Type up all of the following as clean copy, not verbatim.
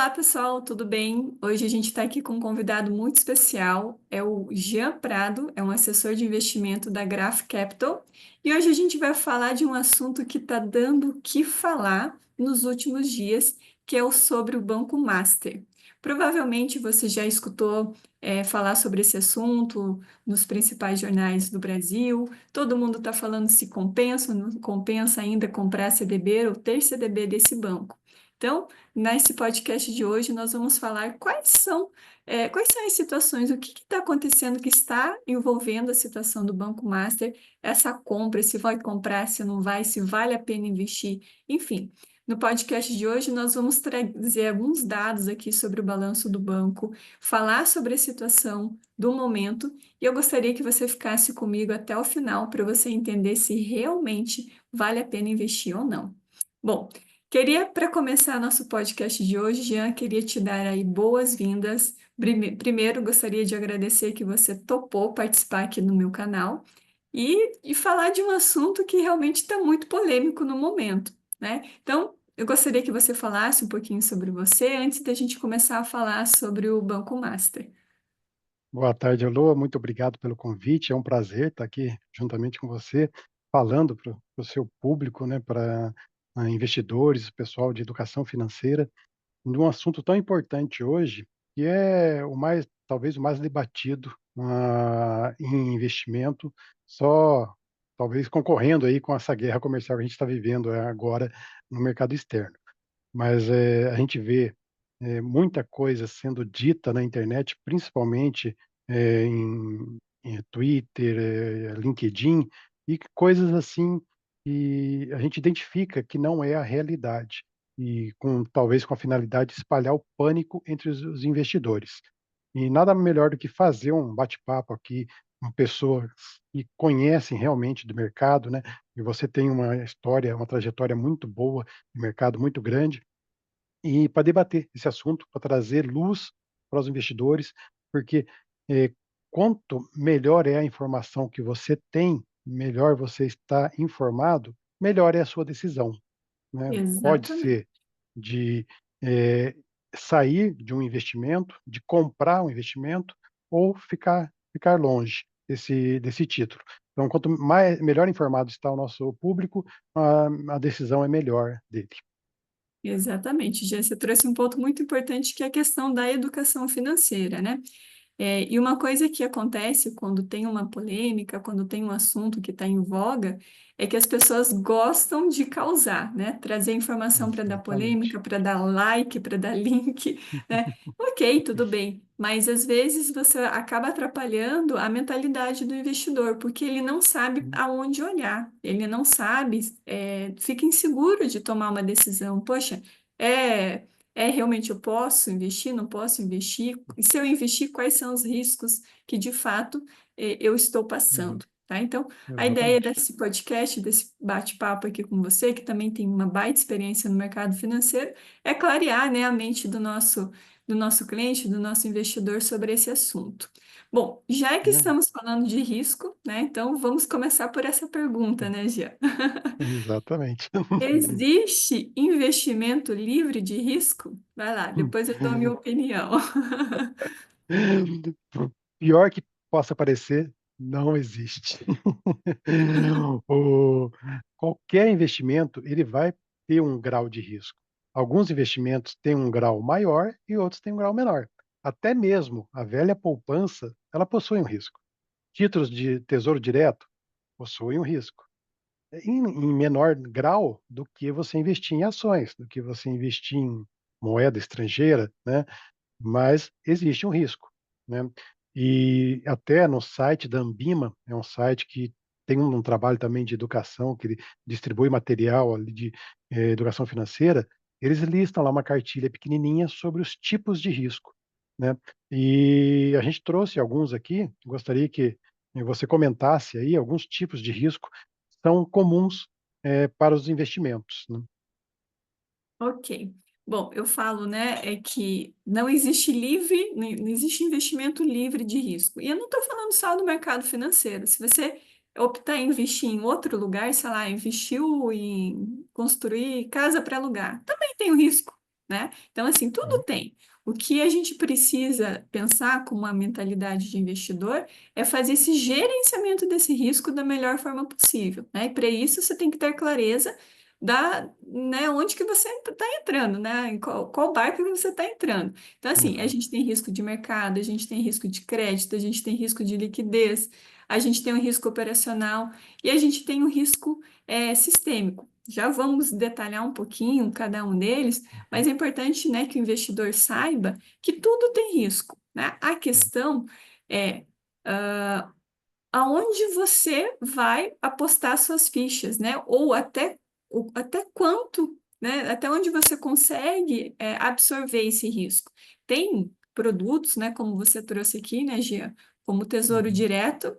Olá, pessoal, tudo bem? Hoje a gente está aqui com um convidado muito especial, é o Jean Prado, é um assessor de investimento da Graph Capital, e hoje a gente vai falar de um assunto que está dando o que falar nos últimos dias, que é o sobre o Banco Master. Provavelmente você já escutou falar sobre esse assunto nos principais jornais do Brasil. Todo mundo está falando se compensa ou não compensa ainda comprar CDB ou ter CDB desse banco. Então, nesse podcast de hoje, nós vamos falar quais são as situações, o que está acontecendo que está envolvendo a situação do Banco Master, essa compra, se vai comprar, se não vai, se vale a pena investir, enfim. No podcast de hoje, nós vamos trazer alguns dados aqui sobre o balanço do banco, falar sobre a situação do momento, e eu gostaria que você ficasse comigo até o final para você entender se realmente vale a pena investir ou não. Bom, para começar nosso podcast de hoje, Jean, queria te dar aí boas-vindas. Primeiro, gostaria de agradecer que você topou participar aqui no meu canal e falar de um assunto que realmente está muito polêmico no momento, né? Então, eu gostaria que você falasse um pouquinho sobre você antes da gente começar a falar sobre o Banco Master. Boa tarde, Elô. Muito obrigado pelo convite. É um prazer estar aqui juntamente com você, falando para o seu público, né, para investidores, pessoal de educação financeira, de um assunto tão importante hoje, que é talvez o mais debatido em investimento, só talvez concorrendo aí com essa guerra comercial que a gente está vivendo agora no mercado externo. Mas a gente vê muita coisa sendo dita na internet, principalmente em Twitter, LinkedIn, e coisas assim que a gente identifica que não é a realidade, e talvez com a finalidade de espalhar o pânico entre os investidores. E nada melhor do que fazer um bate-papo aqui com pessoas que conhecem realmente do mercado, né, e você tem uma história, uma trajetória muito boa de mercado, muito grande, e para debater esse assunto, para trazer luz para os investidores, porque, eh, quanto melhor é a informação que você tem, melhor você está informado, melhor é a sua decisão, né. Pode Exatamente. ser de, eh, sair de um investimento, de comprar um investimento ou ficar longe desse título. Então, quanto melhor informado está o nosso público, a decisão é melhor dele. Exatamente, Jé, você trouxe um ponto muito importante que é a questão da educação financeira, né? E uma coisa que acontece quando tem uma polêmica, quando tem um assunto que está em voga, é que as pessoas gostam de causar, né? Trazer informação para dar Exatamente. polêmica, para dar like, para dar link, né? Ok, tudo bem, mas às vezes você acaba atrapalhando a mentalidade do investidor, porque ele não sabe Hum, aonde olhar, ele não sabe, fica inseguro de tomar uma decisão. Poxa, é. Realmente eu posso investir, não posso investir? E se eu investir, quais são os riscos que de fato eu estou uhum, passando, tá? Então, a ideia exatamente. desse podcast, desse bate-papo aqui com você, que também tem uma baita experiência no mercado financeiro, é clarear, né, a mente do nosso cliente, do nosso investidor sobre esse assunto. Bom, já que É, estamos falando de risco, né? Então vamos começar por essa pergunta, né, Gia? exatamente. Existe investimento livre de risco? Vai lá, depois eu dou a minha opinião. Por pior que possa parecer, não existe. O Qualquer investimento, ele vai ter um grau de risco. Alguns investimentos têm um grau maior e outros têm um grau menor. Até mesmo a velha poupança, ela possui um risco. Títulos de tesouro direto possuem um risco. Em menor grau do que você investir em ações, do que você investir em moeda estrangeira, né, mas existe um risco, né. E até no site da Ambima, é um site que tem um trabalho também de educação, que ele distribui material ali de, educação financeira, eles listam lá uma cartilha pequenininha sobre os tipos de risco, né. E a gente trouxe alguns aqui, gostaria que você comentasse aí alguns tipos de risco são comuns, para os investimentos, né. Ok. Bom, eu falo, né, é que não existe não existe investimento livre de risco. E eu não estou falando só do mercado financeiro. Se você optar em investir em outro lugar, sei lá, investiu em construir casa para alugar, também tem o risco, né? Então, assim, tudo uhum, tem. O que a gente precisa pensar com uma mentalidade de investidor é fazer esse gerenciamento desse risco da melhor forma possível, né? E para isso você tem que ter clareza né, onde que você está entrando, né? Em qual barco que você está entrando. Então, assim, a exato. gente tem risco de mercado, a gente tem risco de crédito, a gente tem risco de liquidez, a gente tem um risco operacional e a gente tem um risco sistêmico. Já vamos detalhar um pouquinho cada um deles, mas Uhum, é importante, né, que o investidor saiba que tudo tem risco, né? A questão é aonde você vai apostar suas fichas, né? Ou até quanto, né? Até onde você consegue absorver esse risco. Tem produtos, né, como você trouxe aqui, né, Gia, como o Tesouro uhum, Direto,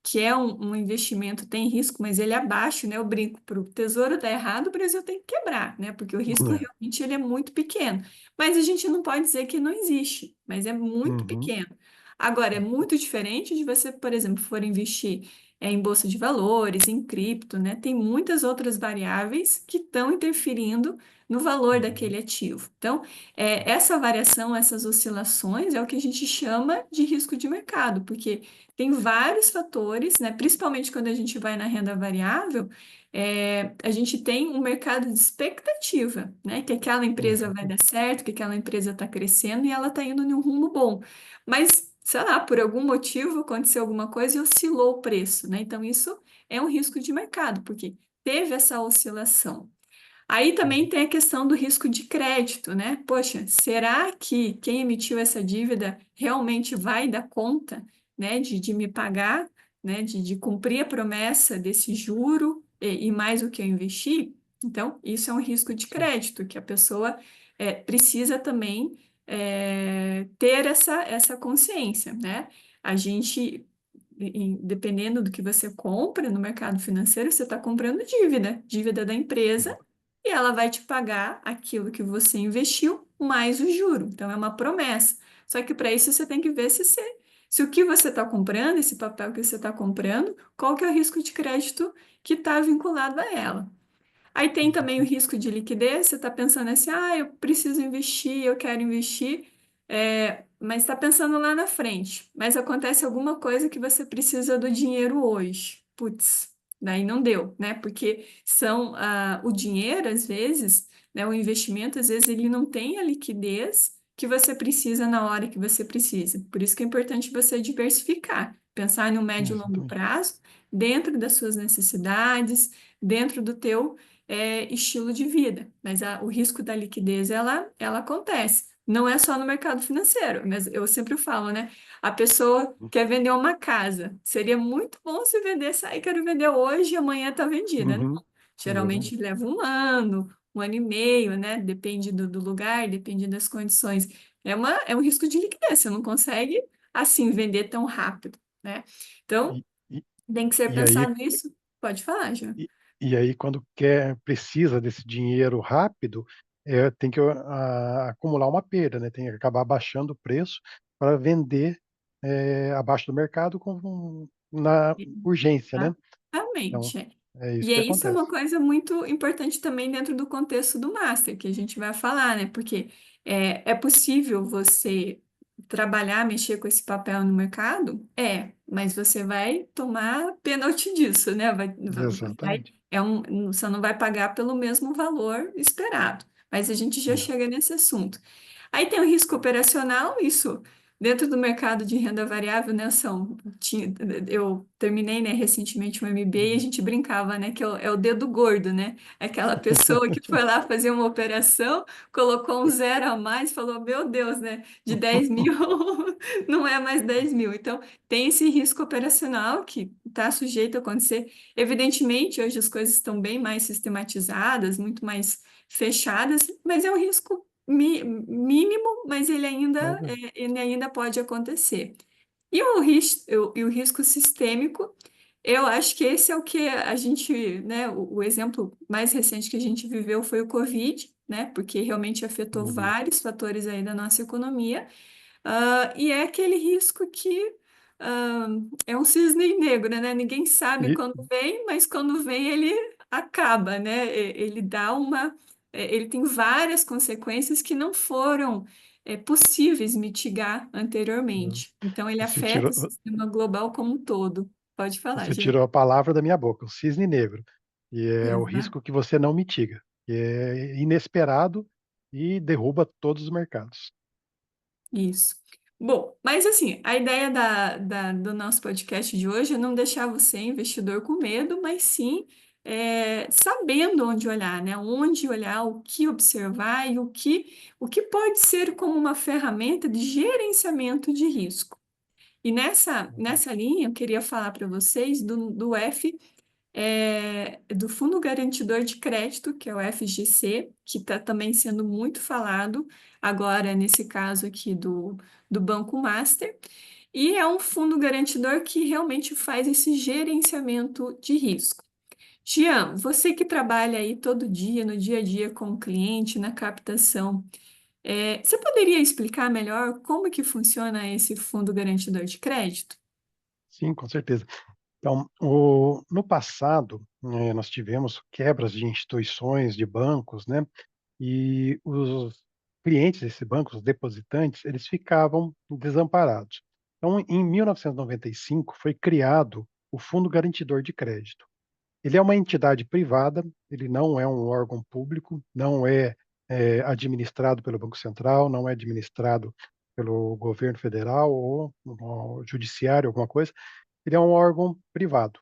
que é um investimento, tem risco, mas ele é baixo, né? Eu brinco, para o tesouro dar errado, o Brasil tem que quebrar, né? Porque o risco é, realmente ele é muito pequeno. Mas a gente não pode dizer que não existe, mas é muito uhum, pequeno. Agora, é muito diferente de você, por exemplo, for investir em bolsa de valores, em cripto, né? Tem muitas outras variáveis que estão interferindo no valor uhum, daquele ativo. Então, essa variação, essas oscilações é o que a gente chama de risco de mercado, porque tem vários fatores, né? Principalmente quando a gente vai na renda variável, a gente tem um mercado de expectativa, né? Que aquela empresa vai dar exatamente. certo, que aquela empresa está crescendo e ela está indo em um rumo bom. Mas, sei lá, por algum motivo aconteceu alguma coisa e oscilou o preço, né? Então, isso é um risco de mercado, porque teve essa oscilação. Aí também Uhum, tem a questão do risco de crédito, né? Poxa, será que quem emitiu essa dívida realmente vai dar conta, né, de me pagar, né, de cumprir a promessa desse juro e mais o que eu investi? Então, isso é um risco de sim, crédito que a pessoa precisa também ter essa consciência, né? A gente, dependendo do que você compra no mercado financeiro, você está comprando dívida da empresa sim, e ela vai te pagar aquilo que você investiu mais o juro. Então, é uma promessa. Só que para isso você tem que ver se o que você está comprando, esse papel que você está comprando, qual que é o risco de crédito que está vinculado a ela. Aí tem também o exatamente. risco de liquidez, você está pensando assim, eu preciso investir, eu quero investir, mas está pensando lá na frente. Mas acontece alguma coisa que você precisa do dinheiro hoje. Putz, daí não deu, né? Porque o dinheiro, às vezes, né, o investimento, às vezes, ele não tem a liquidez que você precisa na hora que você precisa. Por isso que é importante você diversificar, pensar no médio e longo Exatamente. prazo, dentro das suas necessidades, dentro do teu estilo de vida, mas o risco da liquidez ela acontece. Não é só no mercado financeiro, mas eu sempre falo, né? A pessoa quer vender uma casa. Seria muito bom se vendesse, quero vender hoje e amanhã está vendida. Uhum, Não. exatamente. Geralmente leva um ano e meio, né? Depende do lugar, depende das condições. É um risco de liquidez, você não consegue assim vender tão rápido, né? Então, E, e, tem que ser e aí pensado nisso. Pode falar, João. e aí quando precisa desse dinheiro rápido, tem que acumular uma perda, né, tem que acabar abaixando o preço para vender, abaixo do mercado com na urgência, né. Então, Exatamente. é isso E que aí, isso é uma acontece. coisa muito importante também dentro do contexto do Master, que a gente vai falar, né? Porque é possível você trabalhar, mexer com esse papel no mercado? Mas você vai tomar pênalti disso, né? Exatamente. Você não vai pagar pelo mesmo valor esperado. Mas a gente já É. chega nesse assunto. Aí tem o risco operacional, isso dentro do mercado de renda variável, né, eu terminei, né, recentemente um MBA e a Uhum. gente brincava, né, que é o dedo gordo, né? Aquela pessoa que foi lá fazer uma operação, colocou um zero a mais, falou, meu Deus, né, de 10 mil não é mais 10 mil. Então, tem esse risco operacional que está sujeito a acontecer. Evidentemente, hoje as coisas estão bem mais sistematizadas, muito mais fechadas, mas é um risco mínimo, mas Mas ele ainda pode acontecer. E o risco sistêmico, eu acho que esse é o que a gente, né, o exemplo mais recente que a gente viveu foi o Covid, né, porque realmente afetou uhum. vários fatores aí da nossa economia, e é aquele risco que ah, é um cisne negro, né? Ninguém sabe E quando vem, mas quando vem ele acaba, né? Ele dá ele tem várias consequências que não foram possíveis mitigar Hum. anteriormente. Então, ele Você afeta tirou o sistema global como um todo. Pode falar, você Jean. tirou a palavra da minha boca, o cisne negro, e é o Exato. risco que você não mitiga, que é inesperado e derruba todos os mercados. Isso. Bom, mas assim, a ideia do nosso podcast de hoje é não deixar você, investidor, com medo, mas sim sabendo onde olhar, né? Onde olhar, o que observar e o que pode ser como uma ferramenta de gerenciamento de risco. E Uhum. nessa linha, eu queria falar para vocês do Fundo Garantidor de Crédito, que é o FGC, que está também sendo muito falado agora, nesse caso aqui do Banco Master, e é um fundo garantidor que realmente faz esse gerenciamento de risco. Jean, você que trabalha aí todo dia, no dia a dia com o cliente, na captação, você poderia explicar melhor como que funciona esse fundo garantidor de crédito? Sim, com certeza. Então, no passado, nós tivemos quebras de instituições, de bancos, né, e os clientes desse banco, os depositantes, eles ficavam desamparados. Então, em 1995, foi criado o Fundo Garantidor de Crédito. Ele é uma entidade privada, ele não é um órgão público, não é, administrado pelo Banco Central, não é administrado pelo governo federal ou o judiciário, alguma coisa. Ele é um órgão privado.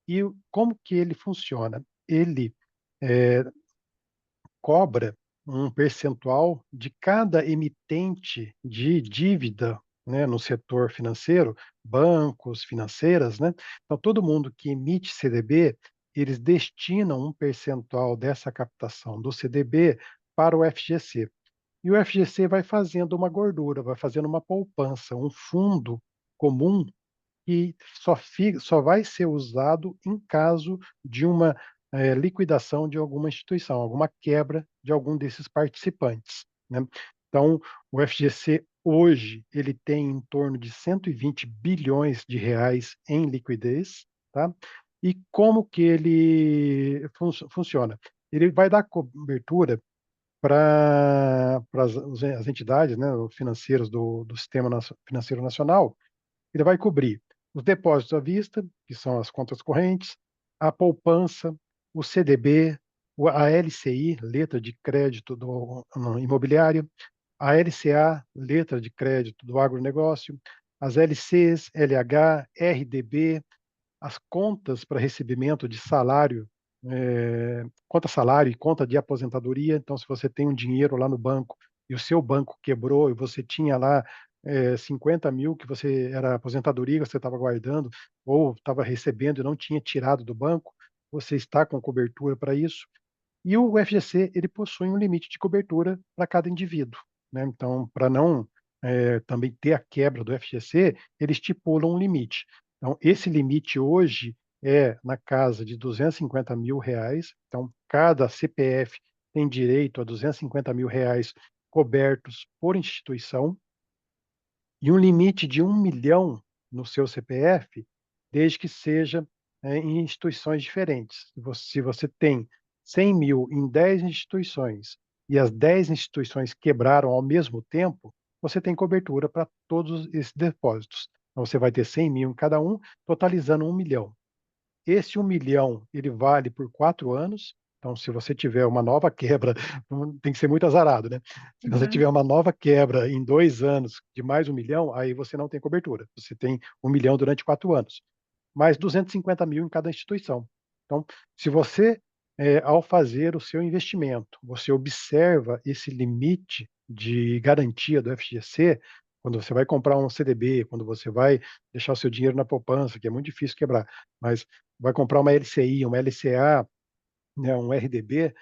E como que ele funciona? Ele, eh, cobra um percentual de cada emitente de dívida, né, no setor financeiro, bancos, financeiras, né. Então todo mundo que emite CDB, eles destinam um percentual dessa captação do CDB para o FGC. E o FGC vai fazendo uma gordura, vai fazendo uma poupança, um fundo comum que só vai ser usado em caso de uma, liquidação de alguma instituição, alguma quebra de algum desses participantes, né. Então, o FGC hoje, ele tem em torno de 120 bilhões de reais em liquidez, tá. E como que ele funciona? Ele vai dar cobertura para as entidades, né, os financeiros do sistema financeiro nacional. Ele vai cobrir os depósitos à vista, que são as contas correntes, a poupança, o CDB, a LCI, letra de crédito do imobiliário, a LCA, letra de crédito do agronegócio, as LCs, LH, RDB, as contas para recebimento de salário, conta salário e conta de aposentadoria. Então, se você tem um dinheiro lá no banco e o seu banco quebrou e você tinha lá 50 mil que você era aposentadoria, que você estava guardando ou estava recebendo e não tinha tirado do banco, você está com cobertura para isso. E o FGC, ele possui um limite de cobertura para cada indivíduo, né. Então, para não, também ter a quebra do FGC, ele estipula um limite. Então, esse limite hoje é na casa de R$ 250.000, então cada CPF tem direito a R$ 250.000 cobertos por instituição, e um limite de 1 milhão no seu CPF, desde que seja, em instituições diferentes. Se você tem 100.000 em 10 instituições e as 10 instituições quebraram ao mesmo tempo, você tem cobertura para todos esses depósitos. Então você vai ter 100.000 em cada um, totalizando 1 milhão. Esse 1 milhão, ele vale por 4 anos, então se você tiver uma nova quebra, tem que ser muito azarado, né. Se você tiver Uhum. uma nova quebra em 2 anos de mais 1 milhão, aí você não tem cobertura, você tem 1 milhão durante 4 anos, mais 250.000 em cada instituição. Então, se você, ao fazer o seu investimento, você observa esse limite de garantia do FGC, quando você vai comprar um CDB, quando você vai deixar o seu dinheiro na poupança, que é muito difícil quebrar, mas vai comprar uma LCI, uma LCA, né, um RDB,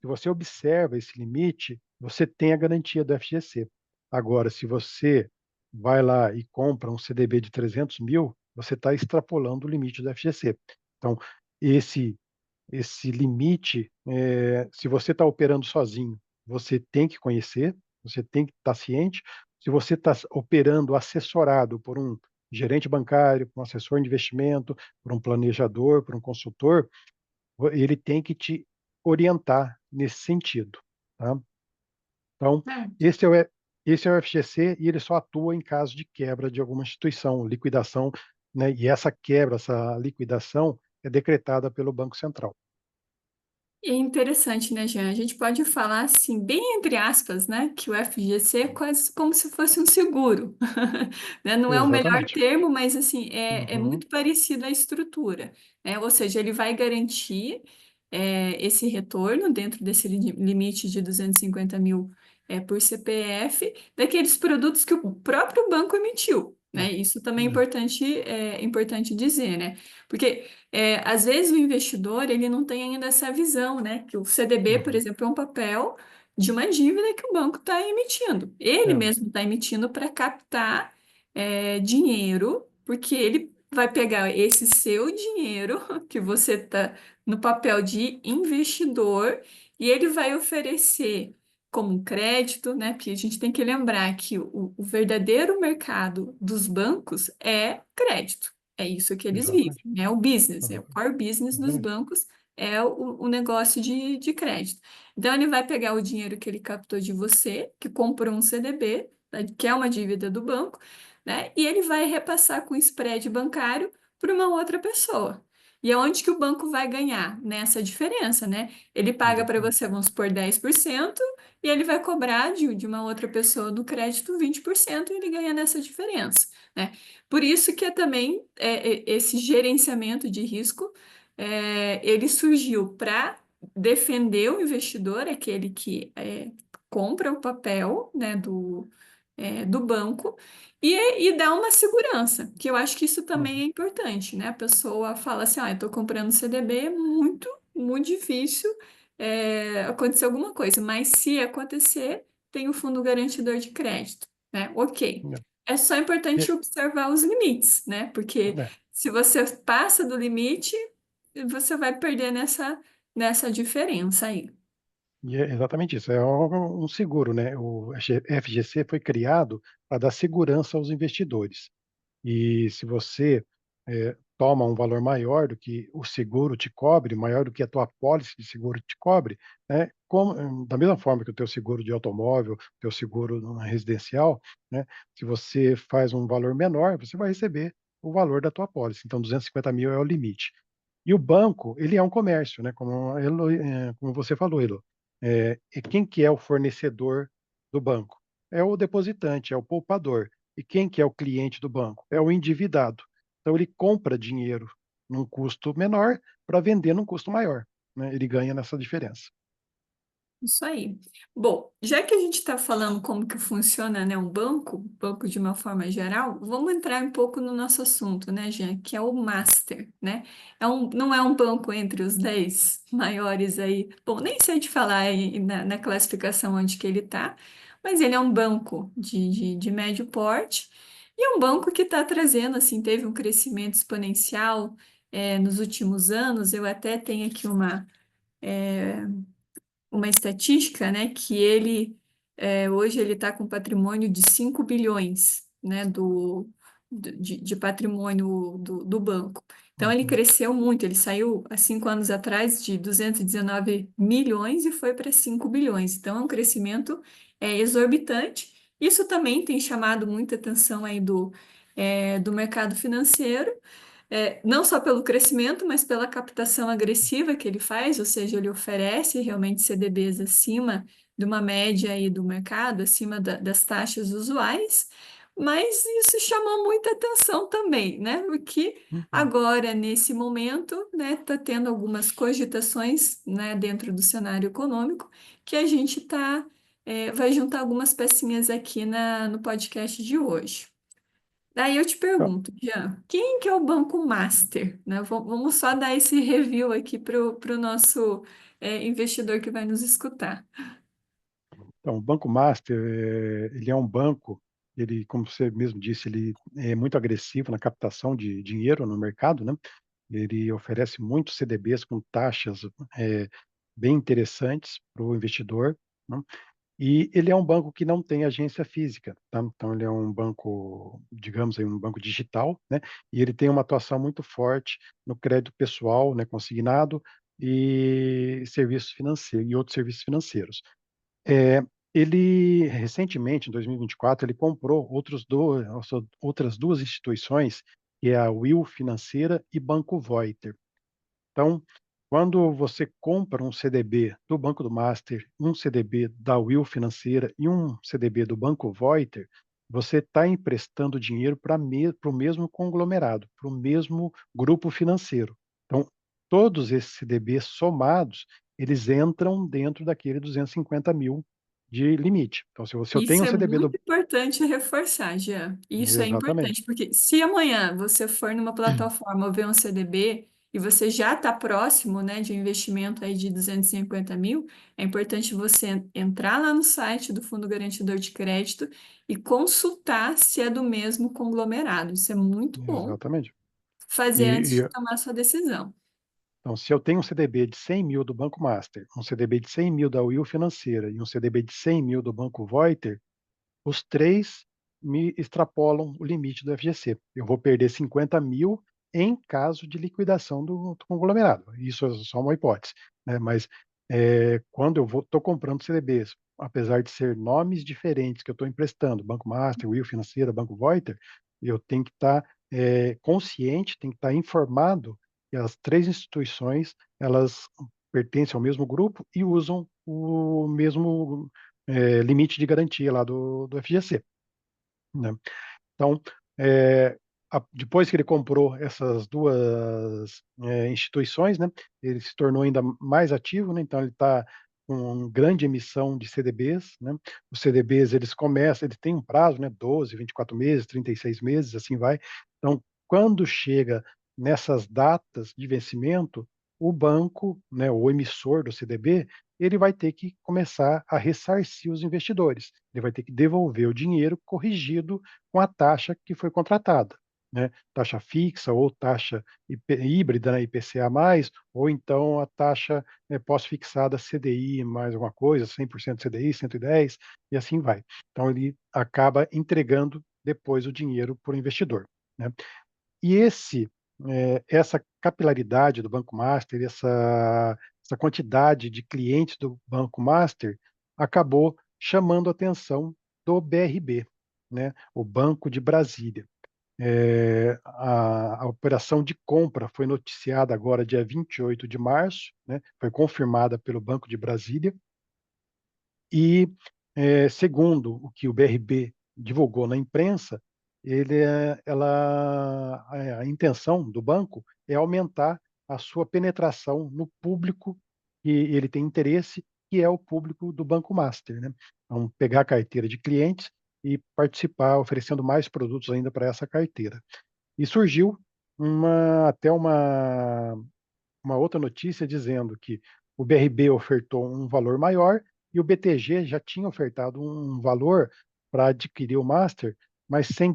se você observa esse limite, você tem a garantia do FGC. Agora, se você vai lá e compra um CDB de 300.000, você está extrapolando o limite do FGC. Então, esse esse limite, se você está operando sozinho, você tem que conhecer, você tem que estar ciente. Se você está operando assessorado por um gerente bancário, por um assessor de investimento, por um planejador, por um consultor, ele tem que te orientar nesse sentido. tá. Então, Certo. esse é o E esse é o FGC e ele só atua em caso de quebra de alguma instituição, liquidação, né, e essa quebra, essa liquidação é decretada pelo Banco Central. E é interessante, né, Jean? A gente pode falar assim, bem entre aspas, né, que o FGC é quase como se fosse um seguro, né? Não é o melhor Exatamente. termo, mas assim é Uhum, muito parecido a estrutura, né? Ou seja, ele vai garantir esse retorno dentro desse limite de 250 mil por CPF daqueles produtos que o próprio banco emitiu, é, né? Isso também é, é importante dizer, né? Porque às vezes o investidor ele não tem ainda essa visão, né? Que o CDB, por uhum, exemplo, é um papel de uma dívida que o banco está emitindo. Ele é, mesmo está emitindo para captar dinheiro, porque ele vai pegar esse seu dinheiro que você está no papel de investidor e ele vai oferecer como um crédito, né? Porque a gente tem que lembrar que o verdadeiro mercado dos bancos é crédito. É isso que eles vivem, exatamente, né? O business, é o exatamente, core business dos exatamente. bancos, é o negócio de crédito. Então, ele vai pegar o dinheiro que ele captou de você, que comprou um CDB, né, que é uma dívida do banco, né? E ele vai repassar com spread bancário para uma outra pessoa. E aonde que o banco vai ganhar? Nessa diferença, né? Ele paga para Exatamente. você, vamos supor, 10% e ele vai cobrar de uma outra pessoa do crédito 20% e ele ganha nessa diferença, né? Por isso que é também esse gerenciamento de risco ele surgiu para defender o investidor, aquele que compra o papel, né, do banco, e dar uma segurança, que eu acho que isso também Uhum, é importante, né? A pessoa fala assim, eu estou comprando CDB, é muito, muito difícil acontecer alguma coisa, mas se acontecer, tem o fundo garantidor de crédito, né? Ok. é, É só e importante observar os limites, né? Porque é, se você passa do limite, você vai perder nessa diferença aí. e é exatamente isso, é um seguro, né, o FGC foi criado para dar segurança aos investidores. E se você, toma um valor maior do que o seguro te cobre, maior do que a tua apólice de seguro te cobre, né, da mesma forma que o teu seguro de automóvel, teu seguro residencial, né, se você faz um valor menor, você vai receber o valor da tua apólice, então 250 mil é o limite. E o banco, ele é um comércio, né, como você falou, Elo, e quem que é o fornecedor do banco? É o depositante, é o poupador. E quem que é o cliente do banco? É o endividado. Então ele compra dinheiro num custo menor para vender num custo maior, né, ele ganha nessa diferença. Isso aí. Bom, já que a gente está falando como que funciona, né, um banco de uma forma geral, vamos entrar um pouco no nosso assunto, né, Jean, que é o Master, né? Não é um banco entre os 10 maiores aí. Bom, nem sei te falar aí na classificação onde que ele está, mas ele é um banco de médio porte e é um banco que está trazendo, assim, teve um crescimento exponencial nos últimos anos. Eu até tenho aqui uma estatística, né, que hoje ele está com patrimônio de 5 bilhões, né, de patrimônio do banco. Então ele Uhum, cresceu muito, ele saiu há 5 anos atrás de 219 milhões e foi para 5 bilhões. Então é um crescimento exorbitante. Isso também tem chamado muita atenção aí do mercado financeiro, não só pelo crescimento, mas pela captação agressiva que ele faz, ou seja, ele oferece realmente CDBs acima de uma média aí do mercado, acima das taxas usuais, mas isso chamou muita atenção também, né? Porque uhum. agora, nesse momento, né, está tendo algumas cogitações, né, dentro do cenário econômico que a gente vai juntar algumas pecinhas aqui no podcast de hoje. Daí eu te Então pergunto, Jean, quem que é o Banco Master, né? Vamos só dar esse review aqui para o nosso investidor que vai nos escutar. o Banco Master, ele é um banco, ele, como você mesmo disse, ele é muito agressivo na captação de dinheiro no mercado, né, ele oferece muitos CDBs com taxas, eh, bem interessantes para o investidor, né. E ele é um banco que não tem agência física, tá. Então ele é um banco, digamos aí, um banco digital, né, e ele tem uma atuação muito forte no crédito pessoal, né, consignado e serviços financeiros e outros serviços financeiros. É, ele recentemente, em 2024, ele comprou outras 2 instituições, que é a Will Financeira e Banco Voiter. Então, quando você compra um CDB do Banco do Master, um CDB da Will Financeira e um CDB do Banco Voiter, você está emprestando dinheiro para o mesmo conglomerado, para o mesmo grupo financeiro. Então, todos esses CDBs somados, eles entram dentro daquele 250.000 de limite. Então, se eu tenho Isso um é CDB muito do importante reforçar, Jean. Isso é exatamente, importante, porque se amanhã você for numa plataforma ver um CDB e você já está próximo, né, de um investimento aí de 250 mil, é importante você entrar lá no site do Fundo Garantidor de Crédito e consultar se é do mesmo conglomerado. Isso é muito bom exatamente. fazer antes E de tomar sua decisão. Então, se eu tenho um CDB de 100.000 do Banco Master, um CDB de 100.000 da Will Financeira e um CDB de 100.000 do Banco Voiter, os 3 me extrapolam o limite do FGC. Eu vou perder 50.000 em caso de liquidação do conglomerado. Isso é só uma hipótese, né, mas, quando eu estou comprando CDBs, apesar de ser nomes diferentes que eu estou emprestando, Banco Master, Will Financeira, Banco Voiter, eu tenho que estar, consciente, tenho que estar informado que as 3 instituições, elas pertencem ao mesmo grupo e usam o mesmo limite de garantia lá do FGC, né. Então, eh, depois que ele comprou essas 2 instituições, né, ele se tornou ainda mais ativo, né, então ele está com grande emissão de CDBs, né. Os CDBs eles têm um prazo, né, 12, 24 meses, 36 meses, assim vai. Então, quando chega nessas datas de vencimento, o banco, né, o emissor do CDB, ele vai ter que começar a ressarcir os investidores. Ele vai ter que devolver o dinheiro corrigido com a taxa que foi contratada, né, taxa fixa ou taxa híbrida, né, IPCA+, ou então a taxa, pós-fixada CDI mais alguma coisa, 100% CDI, 110, e assim vai. Então ele acaba entregando depois o dinheiro para o investidor, né. E essa capilaridade do Banco Master, essa quantidade de clientes do Banco Master, acabou chamando a atenção do BRB, né, o Banco de Brasília. A operação de compra foi noticiada agora dia 28 de março, né, foi confirmada pelo Banco de Brasília e, segundo o que o BRB divulgou na imprensa, a intenção do banco é aumentar a sua penetração no público que ele tem interesse, que é o público do Banco Master, né. Então pegar a carteira de clientes e participar oferecendo mais produtos ainda para essa carteira. E surgiu até uma outra notícia dizendo que o BRB ofertou um valor maior e o BTG já tinha ofertado um valor para adquirir o master, mas sem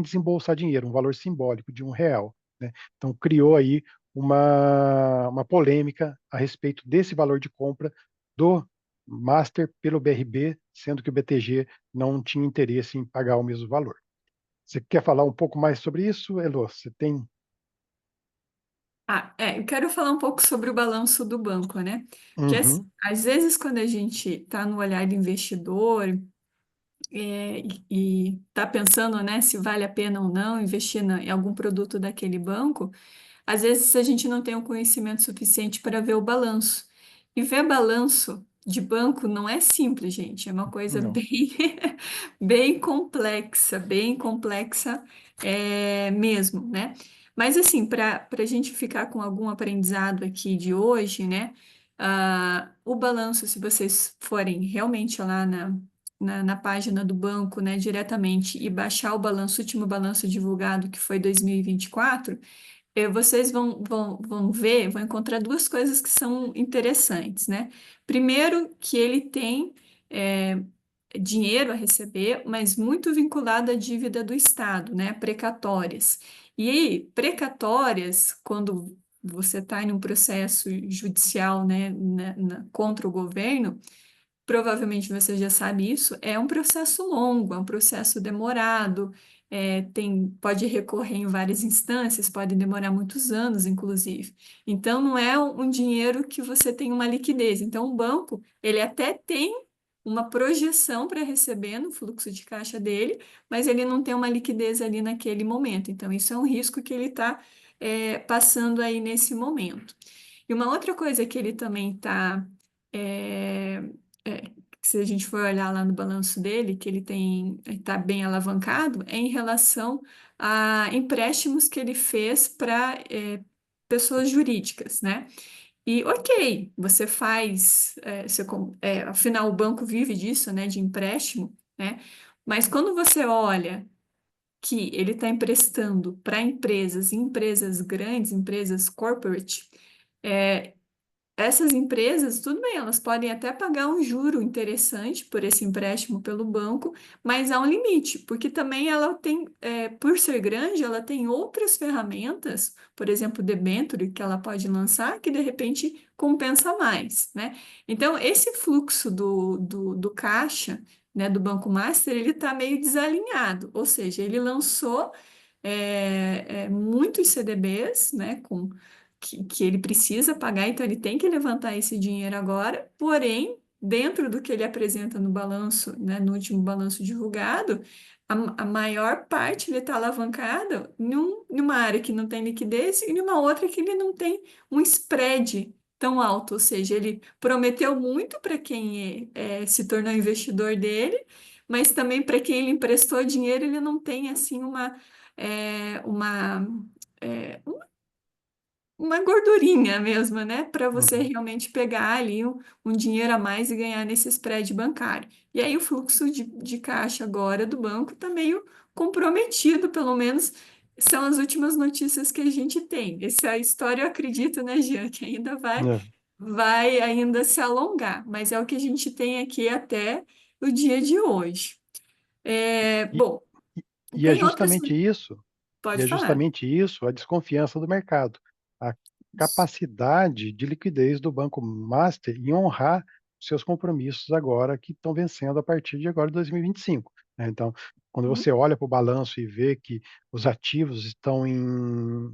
desembolsar dinheiro, um valor simbólico de R$ 1, né. Então criou aí uma polêmica a respeito desse valor de compra do master pelo BRB, sendo que o BTG não tinha interesse em pagar o mesmo valor. Você quer falar um pouco mais sobre isso, Elô? Você tem Eu quero falar um pouco sobre o balanço do banco, né? Que assim, uhum, às vezes quando a gente está no olhar do investidor e está pensando, né, se vale a pena ou não investir em algum produto daquele banco, às vezes a gente não tem o conhecimento suficiente para ver o balanço. E ver balanço de banco não é simples, gente. É uma coisa não. bem complexa mesmo, né? Mas assim, para a gente ficar com algum aprendizado aqui de hoje, né? O balanço, se vocês forem realmente lá na página do banco, né, diretamente e baixar o balanço, o último balanço divulgado, que foi 2024, vocês vão ver, vão encontrar duas coisas que são interessantes, né? Primeiro, que ele tem é, dinheiro a receber, mas muito vinculado à dívida do Estado, né? Precatórias. E aí, precatórias, quando você está em um processo judicial, né, contra o governo, provavelmente você já sabe isso, é um processo longo, é um processo demorado, pode recorrer em várias instâncias, pode demorar muitos anos, inclusive. Então, não é um dinheiro que você tem uma liquidez. Então, o banco, ele até tem. uma projeção para receber no fluxo de caixa dele, mas ele não tem uma liquidez ali naquele momento. Então, isso é um risco que ele está passando aí nesse momento. E uma outra coisa que ele também está, se a gente for olhar lá no balanço dele, que ele tem está bem alavancado, é em relação a empréstimos que ele fez para pessoas jurídicas, né? E ok, você faz, afinal o banco vive disso, né, de empréstimo, né? Mas quando você olha que ele está emprestando para empresas, empresas grandes, empresas corporate, essas empresas, tudo bem, elas podem até pagar um juro interessante por esse empréstimo pelo banco, mas há um limite, porque também ela tem, por ser grande, ela tem outras ferramentas, por exemplo, debênture, que ela pode lançar, que de repente compensa mais, né? Então, esse fluxo do caixa, né, do Banco Master, ele está meio desalinhado, ou seja, ele lançou muitos CDBs, né, que ele precisa pagar, então ele tem que levantar esse dinheiro agora, porém, dentro do que ele apresenta no balanço, né, no último balanço divulgado, a maior parte ele está alavancado numa área que não tem liquidez e numa outra que ele não tem um spread tão alto, ou seja, ele prometeu muito para quem se tornou investidor dele, mas também para quem ele emprestou dinheiro, ele não tem assim uma gordurinha mesmo, né? Para você Uhum. realmente pegar ali um dinheiro a mais e ganhar nesse spread bancário. E aí o fluxo de caixa agora do banco está meio comprometido, pelo menos são as últimas notícias que a gente tem. Essa história eu acredito, né, Jean, que ainda É. vai ainda se alongar, mas é o que a gente tem aqui até o dia de hoje. E, Bom, e é tem outras. justamente isso, e Pode é falar. justamente isso a desconfiança do mercado, a capacidade de liquidez do Banco Master em honrar seus compromissos agora que estão vencendo a partir de agora de 2025, né. Então, quando você olha para o balanço e vê que os ativos estão em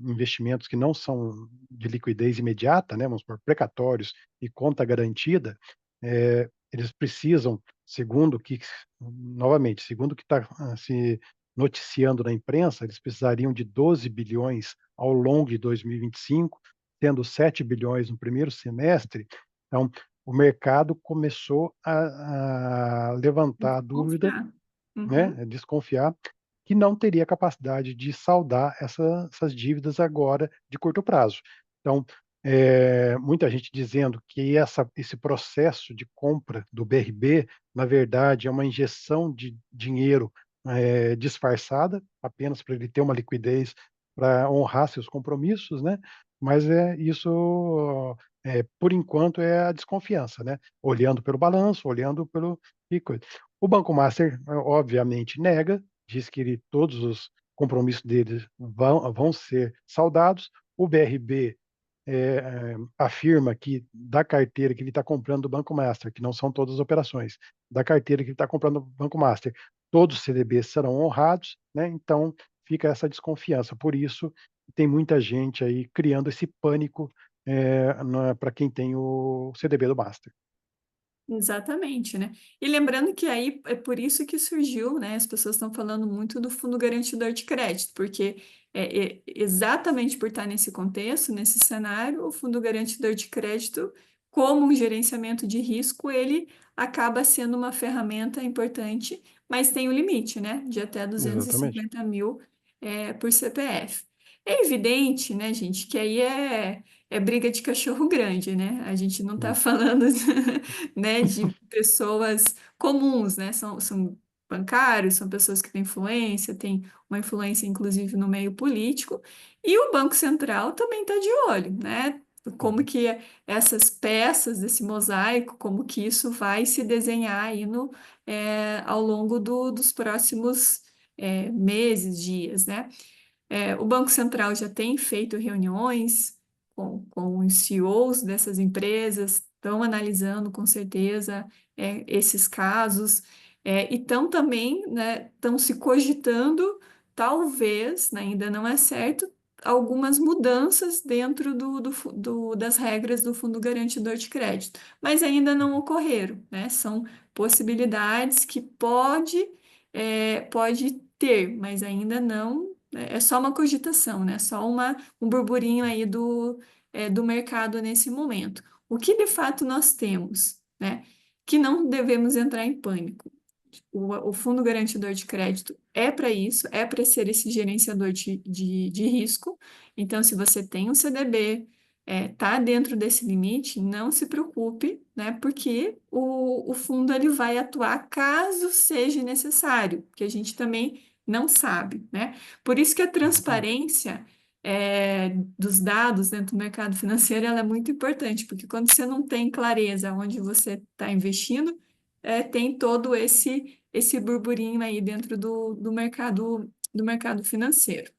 investimentos que não são de liquidez imediata, né, vamos supor, precatórios e conta garantida, eles precisam, segundo o que novamente, segundo o que está se noticiando na imprensa, eles precisariam de 12 bilhões ao longo de 2025, tendo 7 bilhões no primeiro semestre. Então, o mercado começou a levantar a dúvida, Confiar. né, Uhum. a desconfiar que não teria capacidade de saldar essas dívidas agora de curto prazo. Então, muita gente dizendo que esse processo de compra do BRB, na verdade, é uma injeção de dinheiro disfarçada, apenas para ele ter uma liquidez para honrar seus compromissos, né? Mas isso, por enquanto, é a desconfiança, né? Olhando pelo balanço, olhando pelo e coisa. O Banco Master, obviamente, nega, diz que todos os compromissos deles vão ser saldados. O BRB afirma que da carteira que ele está comprando do Banco Master, que não são todas as operações, da carteira que ele está comprando do Banco Master, todos os CDBs serão honrados, né? Então fica essa desconfiança. Por isso tem muita gente aí criando esse pânico para quem tem o CDB do Master. Exatamente, né? E lembrando que aí é por isso que surgiu, né? As pessoas estão falando muito do fundo garantidor de crédito, porque exatamente por estar nesse contexto, nesse cenário, o fundo garantidor de crédito, como um gerenciamento de risco, ele acaba sendo uma ferramenta importante, mas tem um limite, né? De até duzentos e Exatamente. cinquenta mil por CPF. É evidente, né, gente, que aí é briga de cachorro grande, né? A gente não está Hum. falando né, de pessoas comuns, né? São bancários, são pessoas que têm influência, têm uma influência, inclusive, no meio político, e o Banco Central também está de olho, né? Como Uhum. que essas peças desse mosaico, como que isso vai se desenhar aí ao longo dos próximos meses, dias, né? O Banco Central já tem feito reuniões com os CEOs dessas empresas, estão analisando com certeza esses casos, e estão também, né, estão se cogitando, talvez, né, ainda não é certo, algumas mudanças dentro das regras do Fundo Garantidor de Crédito, mas ainda não ocorreram, né? São possibilidades que pode ter, mas ainda não, né? É só uma cogitação, né? Só um burburinho aí do mercado nesse momento. O que de fato nós temos, né? Que não devemos entrar em pânico. O Fundo Garantidor de Crédito é para isso, é para ser esse gerenciador de risco. Então, se você tem um CDB, está dentro desse limite, não se preocupe, né? Porque o fundo ele vai atuar caso seja necessário, que a gente também não sabe, né? Por isso que a Exatamente. transparência dos dados dentro do mercado financeiro ela é muito importante, porque quando você não tem clareza onde você está investindo, tem todo esse burburinho aí dentro do mercado financeiro.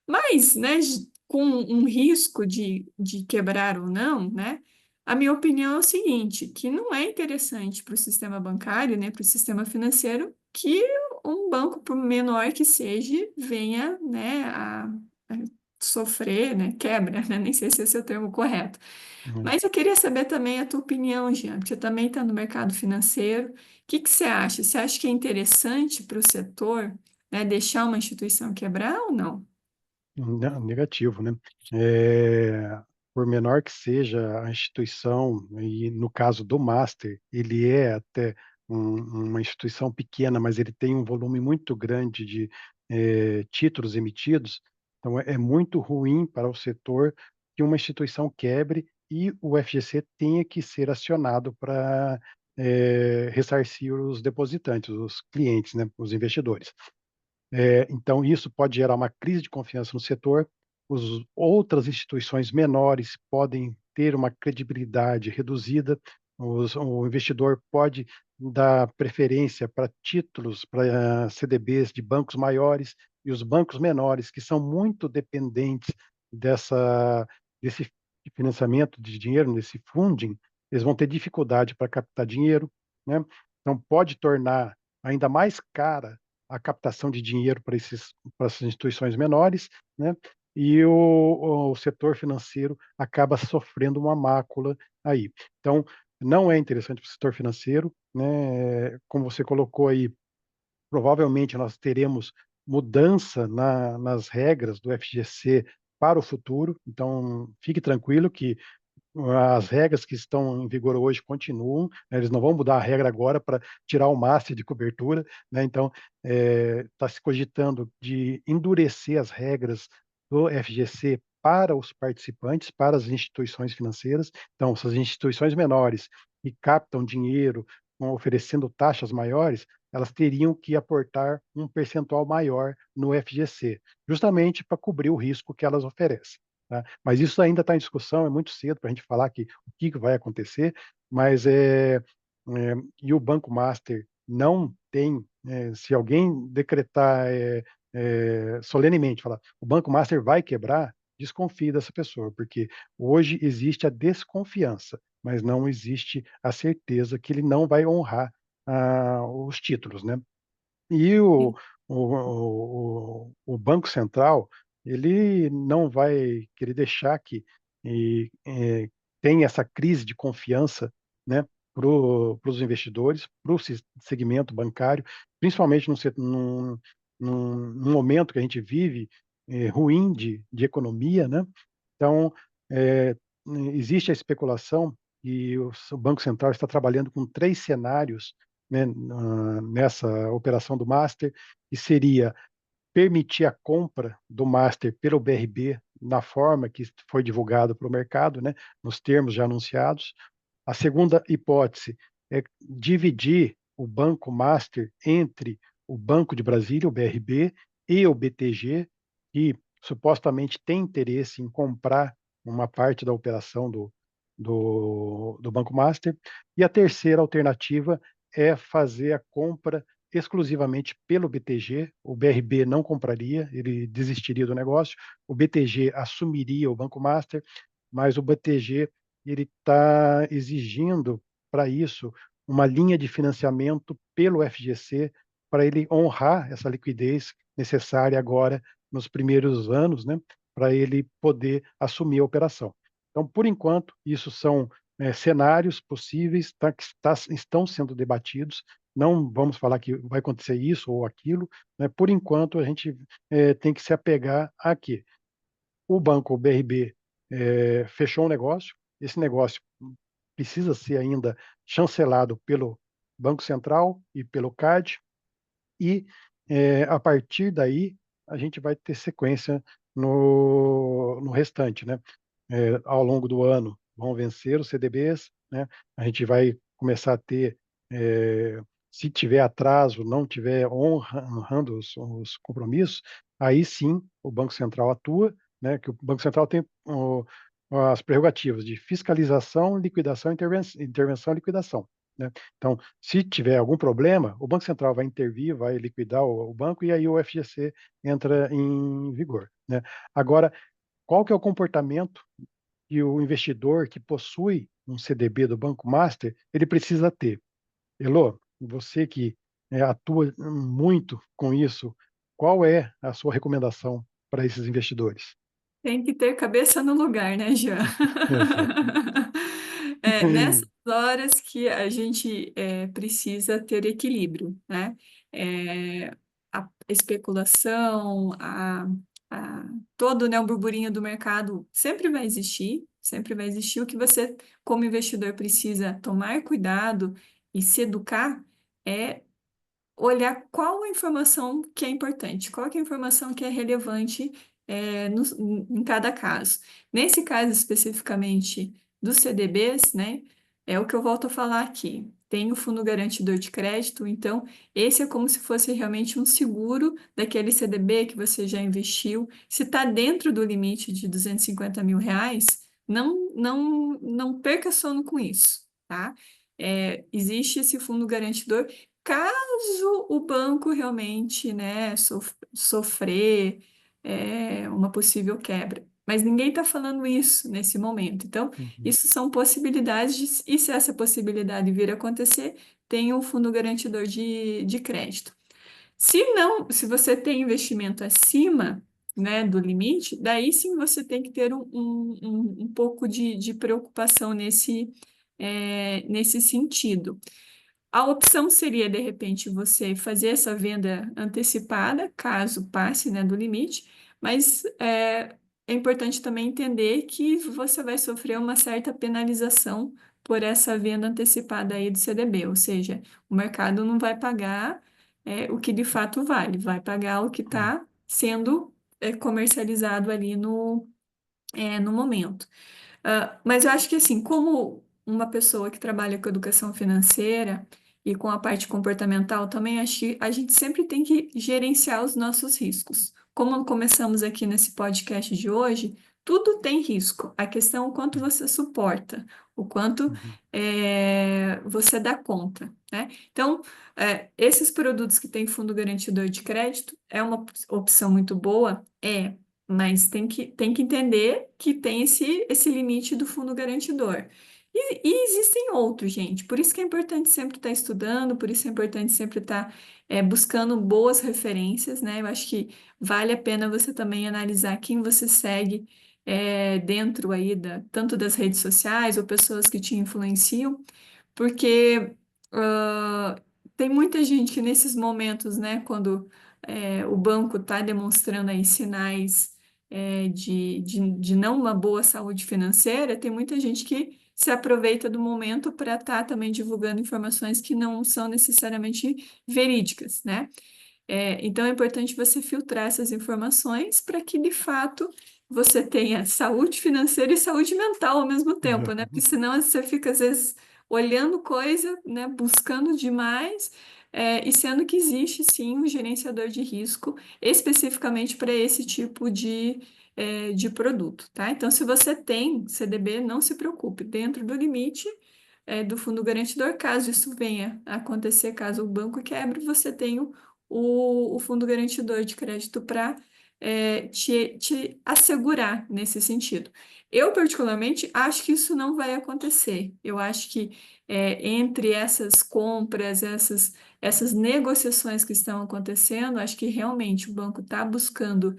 Mas, né, com um risco de quebrar ou não, né, a minha opinião é o seguinte, que não é interessante para o sistema bancário, né, para o sistema financeiro, que um banco, por menor que seja, venha, né, a sofrer, né, quebra, né, nem sei se esse é o termo correto. Uhum. Mas eu queria saber também a tua opinião, Jean, porque você também está no mercado financeiro. O que que você acha? Você acha que é interessante para o setor, né, deixar uma instituição quebrar ou não? Negativo, né. Por menor que seja a instituição, e no caso do master, ele é até uma instituição pequena, mas ele tem um volume muito grande de, títulos emitidos, então é muito ruim para o setor que uma instituição quebre e o FGC tenha que ser acionado para, ressarcir os depositantes, os clientes, né, os investidores. Então isso pode gerar uma crise de confiança no setor, outras instituições menores podem ter uma credibilidade reduzida, o investidor pode dar preferência para títulos, para CDBs de bancos maiores, e os bancos menores, que são muito dependentes desse financiamento de dinheiro, desse funding, eles vão ter dificuldade para captar dinheiro, né. Então pode tornar ainda mais cara a captação de dinheiro para essas instituições menores, né, e o setor financeiro acaba sofrendo uma mácula aí. Então, não é interessante para o setor financeiro, né, como você colocou aí, provavelmente nós teremos mudança nas regras do FGC para o futuro, então fique tranquilo que as regras que estão em vigor hoje continuam, né, eles não vão mudar a regra agora para tirar o master de cobertura, né, então, está se cogitando de endurecer as regras do FGC para os participantes, para as instituições financeiras. Então, essas instituições menores que captam dinheiro, oferecendo taxas maiores, elas teriam que aportar um percentual maior no FGC, justamente para cobrir o risco que elas oferecem, tá. Mas isso ainda está em discussão, é muito cedo para a gente falar que o que que vai acontecer, mas, e o Banco Master não tem, se alguém decretar, solenemente, falar: "O Banco Master vai quebrar", desconfie dessa pessoa, porque hoje existe a desconfiança, mas não existe a certeza que ele não vai honrar, os títulos, né. E o Banco Central, ele não vai querer deixar que tenha essa crise de confiança, né, para os investidores, para o segmento bancário, principalmente num momento que a gente vive, ruim de economia, né. Então, eh, existe a especulação e o Banco Central está trabalhando com 3 cenários, né, nessa operação do master, que seria permitir a compra do master pelo BRB na forma que foi divulgado para o mercado, né, nos termos já anunciados. A segunda hipótese é dividir o banco master entre o Banco de Brasília, o BRB, e o BTG, que supostamente tem interesse em comprar uma parte da operação do Banco Master. E a terceira alternativa é fazer a compra exclusivamente pelo BTG, o BRB não compraria, ele desistiria do negócio, o BTG assumiria o Banco Master, mas o BTG ele está exigindo para isso uma linha de financiamento pelo FGC para ele honrar essa liquidez necessária agora nos primeiros anos, né? para ele poder assumir a operação. Então, por enquanto, isso são, cenários possíveis, estão sendo debatidos, não vamos falar que vai acontecer isso ou aquilo, né, por enquanto a gente, tem que se apegar a quê? O banco BRB, fechou um negócio, esse negócio precisa ser ainda chancelado pelo Banco Central e pelo CAD, e, a partir daí, a gente vai ter sequência no restante, né. Ao longo do ano vão vencer os CDBs, né, a gente vai começar a ter, eh, se tiver atraso, não tiver honrando os compromissos, aí sim o Banco Central atua, né, que o Banco Central tem as prerrogativas de fiscalização, liquidação, intervenção e liquidação, né. Então, se tiver algum problema, o Banco Central vai intervir, vai liquidar o banco e aí o FGC entra em vigor, né. Agora, qual que é o comportamento que o investidor que possui um CDB do Banco Master, ele precisa ter? Elô, você que, atua muito com isso, qual é a sua recomendação para esses investidores? Tem que ter cabeça no lugar, né, Jean? Exatamente. É nessas horas que a gente precisa ter equilíbrio, né? A especulação, todo, né, o burburinho do mercado sempre vai existir, sempre vai existir. O que você, como investidor, precisa tomar cuidado e se educar é olhar qual a informação que é importante, qual que é a informação que é relevante em cada caso. Nesse caso especificamente dos CDBs, né, é o que eu volto a falar aqui. Tem o fundo garantidor de crédito, então esse é como se fosse realmente um seguro daquele CDB que você já investiu. Se está dentro do limite de R$ 250.000, não perca sono com isso, tá? Existe esse fundo garantidor caso o banco realmente, né, sofrer uma possível quebra. Mas ninguém está falando isso nesse momento. Então, Uhum, isso são possibilidades, e se essa possibilidade vir a acontecer, tem um fundo garantidor de crédito. Se não, se você tem investimento acima, né, do limite, daí sim você tem que ter um pouco de preocupação nesse sentido. A opção seria, de repente, você fazer essa venda antecipada, caso passe, né, do limite, mas é importante também entender que você vai sofrer uma certa penalização por essa venda antecipada aí do CDB, ou seja, o mercado não vai pagar o que de fato vale, vai pagar o que hum, está sendo comercializado ali no momento. Mas eu acho que assim, como uma pessoa que trabalha com educação financeira e com a parte comportamental também, acho que a gente sempre tem que gerenciar os nossos riscos. Como começamos aqui nesse podcast de hoje, tudo tem risco. A questão é o quanto você suporta, o quanto uhum, você dá conta, né? Então, esses produtos que têm fundo garantidor de crédito é uma opção muito boa? Mas tem que entender que tem esse limite do fundo garantidor. E existem outros, gente. Por isso que é importante sempre estar estudando, por isso é importante sempre estar buscando boas referências, né? Eu acho que vale a pena você também analisar quem você segue dentro aí tanto das redes sociais ou pessoas que te influenciam, porque ah, tem muita gente que nesses momentos, né, quando o banco está demonstrando aí sinais de não uma boa saúde financeira, tem muita gente que se aproveita do momento para estar também divulgando informações que não são necessariamente verídicas, né? Então é importante você filtrar essas informações para que, de fato, você tenha saúde financeira e saúde mental ao mesmo tempo, né? Porque exatamente. senão você fica, às vezes, olhando coisa, né? Buscando demais, e sendo que existe, sim, um gerenciador de risco especificamente para esse tipo de produto, tá? Então, se você tem CDB, não se preocupe, dentro do limite do fundo garantidor, caso isso venha a acontecer, caso o banco quebre, você tem o fundo garantidor de crédito para te assegurar nesse sentido. Eu, particularmente, acho que isso não vai acontecer. Eu acho que entre essas compras, essas negociações que estão acontecendo, acho que realmente o banco está buscando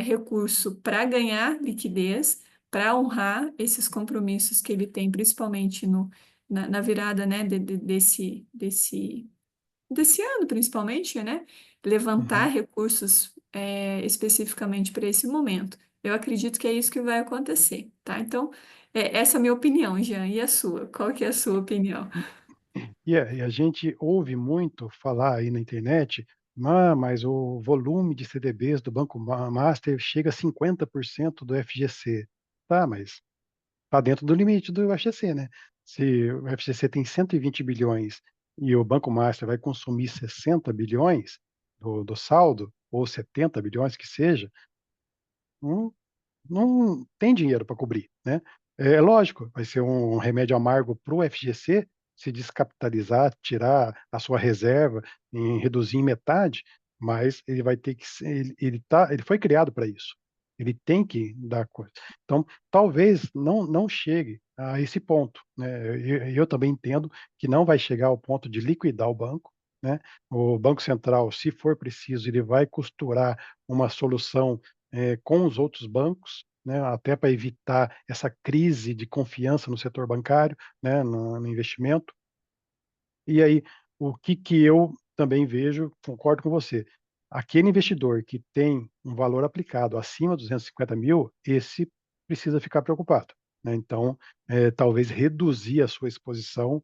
recurso para ganhar liquidez, para honrar esses compromissos que ele tem, principalmente na virada, né, desse ano, principalmente, né? Levantar Uhum. recursos especificamente para esse momento. Eu acredito que é isso que vai acontecer, tá? Então, essa é a minha opinião, Jean. E a sua? Qual que é a sua opinião? E a gente ouve muito falar aí na internet: "Ah, mas o volume de CDBs do Banco Master chega a 50% do FGC". Tá, mas está dentro do limite do FGC, né. Se o FGC tem 120 bilhões e o Banco Master vai consumir 60 bilhões do saldo, ou 70 bilhões que seja, não não tem dinheiro para cobrir, né. É lógico, vai ser um remédio amargo para o FGC se descapitalizar, tirar a sua reserva, reduzir em metade, mas ele vai ter que ser ele foi criado para isso. Ele tem que dar coisa. Então, talvez não chegue a esse ponto, né. Eu também entendo que não vai chegar ao ponto de liquidar o banco, né. O Banco Central, se for preciso, ele vai costurar uma solução com os outros bancos, né, até para evitar essa crise de confiança no setor bancário, né, no investimento. E aí, o que que eu também vejo, concordo com você, aquele investidor que tem um valor aplicado acima dos 250 mil, esse precisa ficar preocupado, né. Então, talvez reduzir a sua exposição,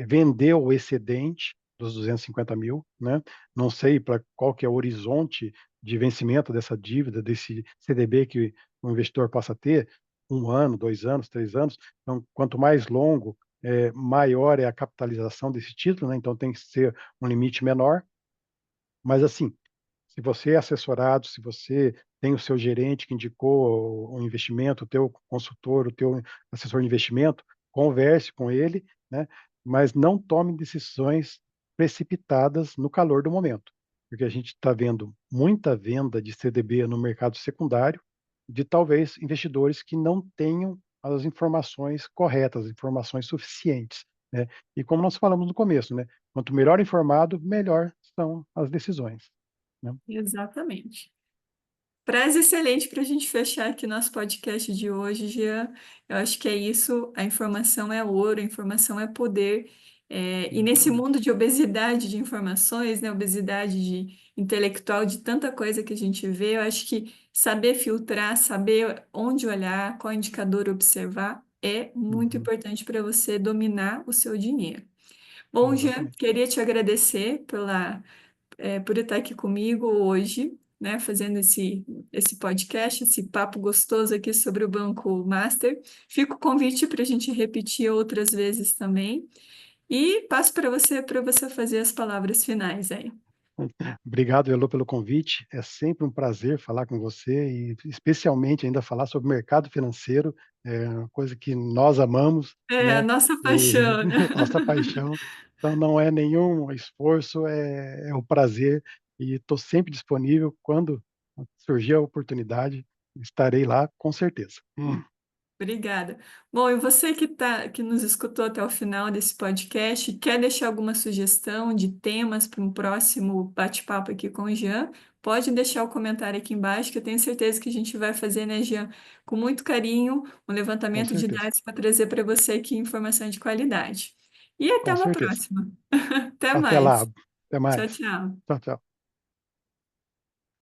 vender o excedente dos 250 mil, né. Não sei para qual que é o horizonte de vencimento dessa dívida, desse CDB que o investidor possa ter, 1 ano, 2 anos, 3 anos. Então, quanto mais longo, maior é a capitalização desse título, né, então tem que ser um limite menor, mas assim, se você é assessorado, se você tem o seu gerente que indicou o investimento, o teu consultor, o teu assessor de investimento, converse com ele, né, mas não tome decisões precipitadas no calor do momento, porque a gente está vendo muita venda de CDB no mercado secundário, de talvez investidores que não tenham as informações corretas, as informações suficientes, né. E como nós falamos no começo, né, quanto melhor informado, melhor são as decisões, né. Exatamente. Frase excelente para a gente fechar aqui nosso podcast de hoje, Jean. Eu acho que é isso. A informação é ouro, a informação é poder. E nesse Exatamente. mundo de obesidade de informações, né, obesidade intelectual, de tanta coisa que a gente vê, eu acho que saber filtrar, saber onde olhar, qual indicador observar, é muito Uhum, importante para você dominar o seu dinheiro. Bom, Jean, exatamente. queria te agradecer por estar aqui comigo hoje, né, fazendo esse podcast, esse papo gostoso aqui sobre o Banco Master. Fica o convite para a gente repetir outras vezes também. E passo para você fazer as palavras finais aí. Obrigado, Elô, pelo convite. É sempre um prazer falar com você e especialmente ainda falar sobre mercado financeiro, é uma coisa que nós amamos, É a né, nossa e paixão, né? nossa paixão. Então não é nenhum esforço, é o prazer e estou sempre disponível quando surgir a oportunidade, estarei lá com certeza. Obrigada. Bom, e você que nos escutou até o final desse podcast, quer deixar alguma sugestão de temas para um próximo bate-papo aqui com o Jean? Pode deixar o comentário aqui embaixo, que eu tenho certeza que a gente vai fazer, né, Jean, com muito carinho, um Com levantamento de certeza, dados para trazer para você aqui informação de qualidade. E até com uma certeza. próxima. Até Até lá, mais. até Tchau, mais. tchau. Tchau, tchau.